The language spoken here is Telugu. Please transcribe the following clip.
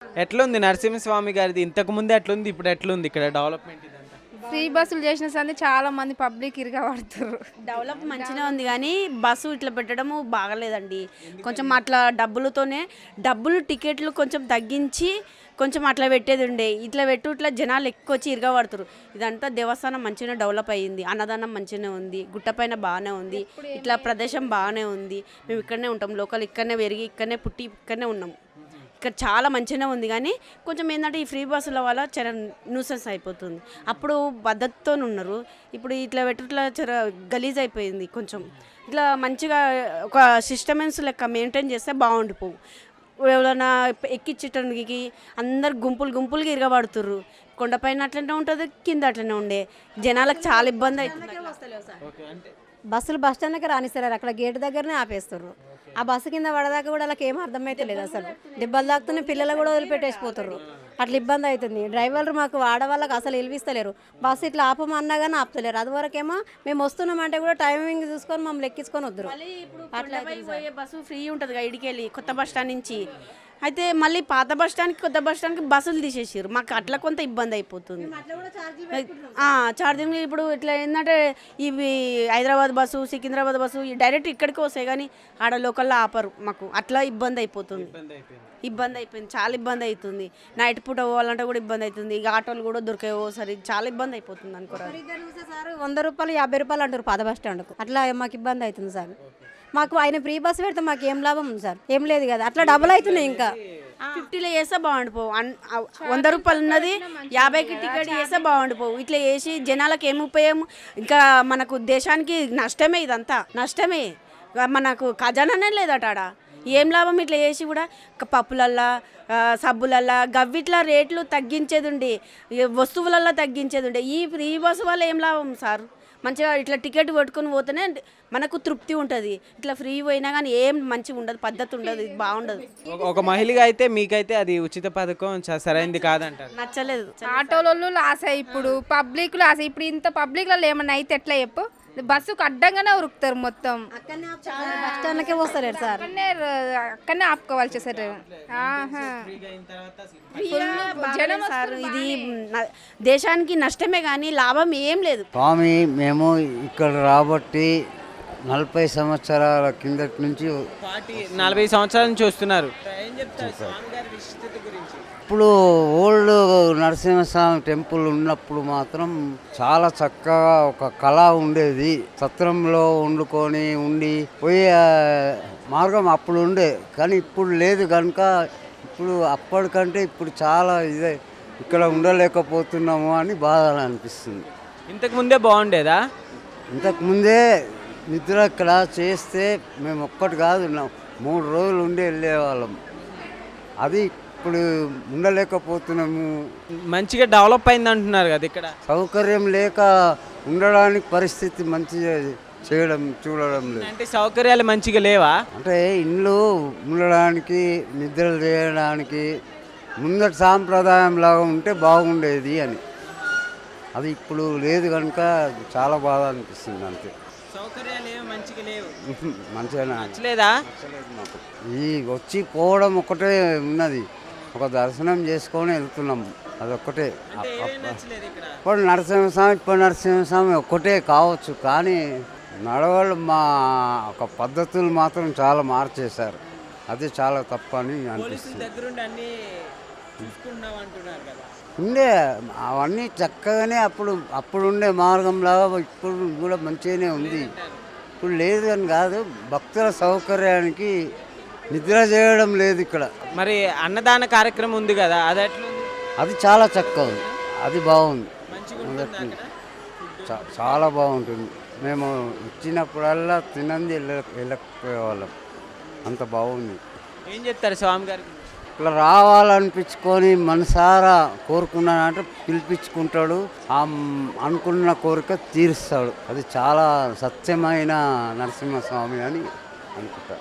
ఎట్లుంది నరసింహస్వామి గారిది? ఇంతకు ముందు ఎట్లుంది? ఇప్పుడు ఎట్లుంది ఇక్కడ డెవలప్‌మెంట్ ఇదంతా? ఫ్రీ బస్సులు చేసిన సంది చాలా మంది పబ్లిక్ ఇరగబడుతుర్రు. డెవలప్ మంచిగా ఉంది కానీ బస్సు ఇట్లా పెట్టడము బాగలేదండి. కొంచెం అట్లా డబ్బులు టికెట్లు కొంచెం తగ్గించి కొంచెం అట్లా పెట్టేది ఉండే. ఇట్లా ఇట్లా జనాలు ఎక్కువ వచ్చి ఇరగబడుతురు. ఇదంతా దేవస్థానం మంచిగా డెవలప్ అయ్యింది. అన్నదానం మంచిగానే ఉంది. గుట్టపైన బాగానే ఉంది. ఇట్లా ప్రదేశం బాగానే ఉంది. మేము ఇక్కడనే ఉంటాం. లోకల్ ఇక్కడనే పెరిగి ఇక్కడనే పుట్టి ఇక్కడనే ఉన్నాం. ఇక్కడ చాలా మంచిగానే ఉంది కానీ కొంచెం ఏంటంటే ఈ ఫ్రీ బస్సుల వల్ల చాలా న్యూసెన్స్ అయిపోతుంది. అప్పుడు పద్ధతితో ఉన్నారు. ఇప్పుడు ఇట్లా ఇట్లా గలీజ్ అయిపోయింది. కొంచెం ఇట్లా మంచిగా ఒక సిస్టమెన్స్ లెక్క మెయింటైన్ చేస్తే బాగుండిపోవు. ఎవరైనా ఎక్కించటానికి అందరు గుంపులుగా ఇరగబడుతుర్రు. కొండపైన అట్లనే ఉంటుంది, కింద అట్లనే ఉండే జనాలకు చాలా ఇబ్బంది అవుతుంది. ఓకే. అంటే బస్సులు బస్ స్టాండ్కి రానిస్తారు, అక్కడ గేట్ దగ్గరనే ఆపేస్తారు. ఆ బస్సు కింద పడదాకా కూడా వాళ్ళకి ఏం అర్థమైతే లేదు. అసలు దెబ్బలు తాకుతున్నాయి, పిల్లలు కూడా వదిలిపెట్టేసిపోతారు. అట్లా ఇబ్బంది అవుతుంది. డ్రైవర్లు మాకు ఆడవాళ్ళకి అసలు విలువిస్తలేరు. బస్సు ఇట్లా ఆపమన్నా కానీ ఆపుతలేరు. అది వరకేమో మేము వస్తున్నామంటే కూడా టైమింగ్ చూసుకొని మమ్మల్ని ఎక్కించుకొని వద్దురు. అట్లా పోయే బస్సు ఫ్రీ ఉంటుంది కదా ఇడికెళ్ళి కొత్త బస్ స్టాండ్ నుంచి. అయితే మళ్ళీ పాత బస్ స్టాండ్కి కొత్త బస్ స్టాండ్కి బస్సులు తీసేసారు. మాకు అట్లా కొంత ఇబ్బంది అయిపోతుంది. ఛార్జింగ్ ఇప్పుడు ఇట్లా ఏంటంటే ఇవి Hyderabad bus, Secunderabad bus direct ఇక్కడికి వస్తాయి కానీ ఆడ లోకల్లో ఆపరు. మాకు అట్లా ఇబ్బంది అయిపోతుంది. చాలా ఇబ్బంది అవుతుంది. నైట్ పూట పోవాలంటే కూడా ఇబ్బంది అవుతుంది. ఇక ఆటోలు కూడా దొరికేవో సరే చాలా ఇబ్బంది అయిపోతుంది అనుకోరాదు. సార్ 100 రూపాయలు 50 రూపాయలు అంటారు పాత బస్ స్టాండ్కు. అట్లా మాకు ఇబ్బంది అవుతుంది సార్. మాకు ఆయన ఫ్రీ బస్సు పెడితే మాకు ఏం లాభం ఉంది సార్? ఏం లేదు కదా. అట్లా డబుల్ అవుతున్నాయి. ఇంకా 50లో వేస్తే బాగుండిపోవు. 100 రూపాయలు ఉన్నది 50కి టికెట్ వేస్తే బాగుండిపోవు. ఇట్లా వేసి జనాలకు ఏమి ఉపయోగం? ఇంకా మనకు దేశానికి నష్టమే. ఇదంతా నష్టమే. మనకు ఖజానానే లేదట ఆడ. ఏం లాభం ఇట్లా వేసి కూడా? పప్పులల్లా సబ్బులల్లా గవ్విట్లా రేట్లు తగ్గించేది ఉండి, వస్తువులల్లో తగ్గించేది ఉండే. ఈ ఫ్రీ బస్సు వల్ల ఏం లాభం సార్? మంచిగా ఇట్లా టికెట్ కొట్టుకొని పోతేనే మనకు తృప్తి ఉంటుంది. ఇట్లా ఫ్రీ పోయినా కానీ ఏం మంచిగా ఉండదు, పద్ధతి ఉండదు, బాగుండదు. ఒక మహిళగా అయితే మీకైతే అది ఉచిత పథకం సరైనది కాదంటారు. నచ్చలేదు. ఆటోలలో లాస్ అయ్యి ఇప్పుడు పబ్లిక్ లాస్. ఇప్పుడు ఇంత పబ్లిక్లలో ఏమన్నా అయితే ఎట్లా చెప్పు? బస్సుకు అడ్డంగానే ఉరుకుతారు మొత్తం. బస్ స్టాండ్కే వస్తలేరు సార్. అక్కడనే ఆపుకోవాల్సి సార్. జనం సార్ ఇది దేశానికి నష్టమే కానీ లాభం ఏం లేదు. స్వామి మేము ఇక్కడ రాబట్టి 40 సంవత్సరాల కిందటి నుంచి 40 సంవత్సరాల నుంచి వస్తున్నారు. ఏం చెప్తారు స్వామి గారి విశిష్టత గురించి? ఇప్పుడు ఓల్డ్ నరసింహస్వామి టెంపుల్ ఉన్నప్పుడు మాత్రం చాలా చక్కగా ఒక కళ ఉండేది. సత్రంలో ఉండి పోయే మార్గం అప్పుడు ఉండే కానీ ఇప్పుడు లేదు కనుక ఇప్పుడు అప్పటికంటే ఇప్పుడు చాలా ఇదే ఇక్కడ ఉండలేకపోతున్నాము అని బాధ అనిపిస్తుంది. ఇంతకు ముందే బాగుండేదా? ఇంతకుముందే నిద్ర ఇక్కడ చేస్తే మేము ఒక్కటి కాదు 3 రోజులు ఉండి వెళ్ళేవాళ్ళం. అది ఇప్పుడు ఉండలేకపోతున్నాము. మంచిగా డెవలప్ అయింది అంటున్నారు కదా. ఇక్కడ సౌకర్యం లేక ఉండడానికి పరిస్థితి మంచిగా చూడడం లేదు. అంటే సౌకర్యాలు మంచిగా లేవా? అంటే ఇండ్లు ఉండడానికి నిద్రలు చేయడానికి ముందటి సాంప్రదాయం లాగా ఉంటే బాగుండేది అని. అది ఇప్పుడు లేదు కనుక చాలా బాధ అనిపిస్తుంది. అంతే. సౌకర్యాలు ఏమి మంచిగా లేవు. మంచిగా నచ్చలేదా? మాకు ఈ వచ్చి పోవడం ఒకటే ఉన్నది. ఒక దర్శనం చేసుకొని వెళ్తున్నాము, అదొక్కటే. ఇప్పుడు నరసింహస్వామి ఒక్కటే కావచ్చు కానీ నడవలు మా ఒక పద్ధతులు మాత్రం చాలా మార్చేశారు. అది చాలా తప్పని అనిపిస్తుంది. ఉండే అవన్నీ చక్కగానే అప్పుడు ఉండే మార్గంలాగా ఇప్పుడు కూడా మంచిగానే ఉంది. ఇప్పుడు లేదు అని కాదు, భక్తుల సౌకర్యానికి నిద్ర చేయడం లేదు ఇక్కడ. మరి అన్నదాన కార్యక్రమం ఉంది కదా, అది అది చాలా చక్కగా ఉంది. అది బాగుంది. చాలా బాగుంటుంది. మేము ఇచ్చినప్పుడల్లా తినంది వెళ్ళకపోయేవాళ్ళం. అంత బాగుంది. ఏం చెప్తారు స్వామి గారికి? ఇట్లా రావాలనిపించుకొని మనసారా కోరుకున్నానంటే పిలిపించుకుంటాడు. అనుకున్న కోరిక తీరుస్తాడు. అది చాలా సత్యమైన నరసింహస్వామి అని అనుకుంటా.